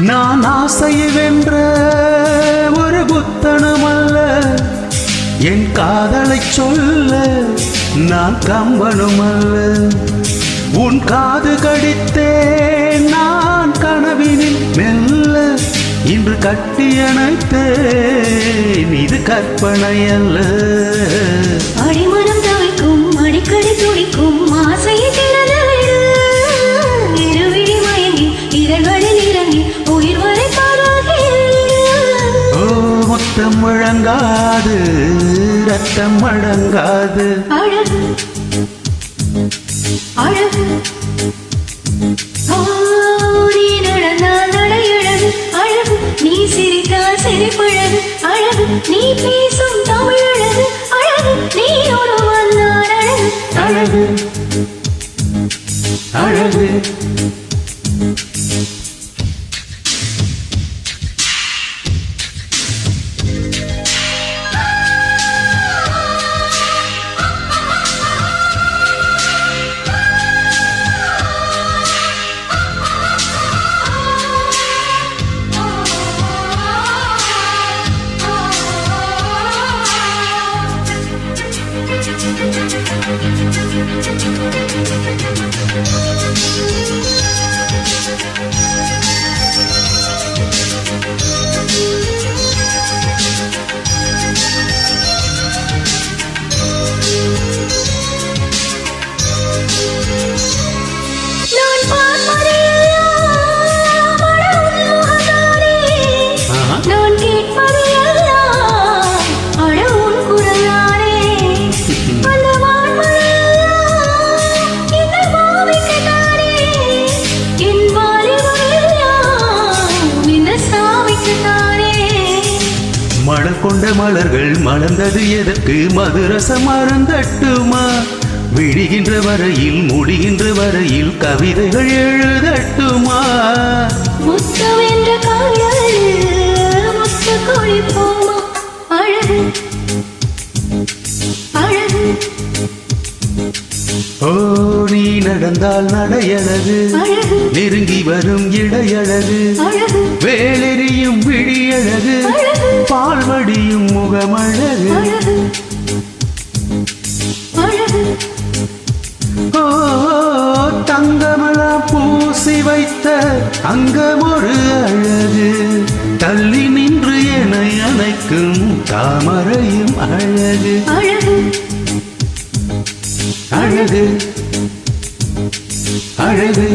நான் ஆசையை வென்ற ஒரு புத்தனும் அல்ல, என் காதலை சொல்ல நான் கம்பனும் அல்ல. உன் காது கடித்தேன் நான் கனவினில் மெல்ல, இன்று கட்டியணைத்தேன் இது கற்பனை அல்ல. அடிமனம் தவிக்கும் அடிக்கடி துடிக்கும் ஆசையை இருவிழி மயங்கி இரகளில் இறங்கி உயிர் வரை பாராகி. ஓ முத்தம் முழங்காது ரத்தம் முழங்காது. அழகு அழகு நீ நடந்தால் நடையழகு அழகு, நீ சிரித்தால் சிரிப்பழகு அழகு, நீ பேசும் தமிழழகு அழகு, நீ ஒருவன் நான் அழகு அழகு அழகு. மலர் கொண்ட மலர்கள் மலர்ந்தது எதற்கு, மதுரசம் அருந்தட்டுமா, விடுகின்ற வரையில் முடிகின்ற வரையில் கவிதைகள் எழுதட்டுமா. முத்தம் என்ற காதல் முத்த கொழிப்போமா. அழகு அழகு ஓ நீ நடந்தால் நடையழகு, நெருங்கி வரும் இடையழகு, வேலெறியும் விழியழகு, பால்வடியும் முகமழகு. ஓ தங்கமலா பூசி வைத்த அங்கமொரு அழகு, தள்ளி நின்று என்னை அணைக்கும் தாமரையும் அழகு அழகு அழகு.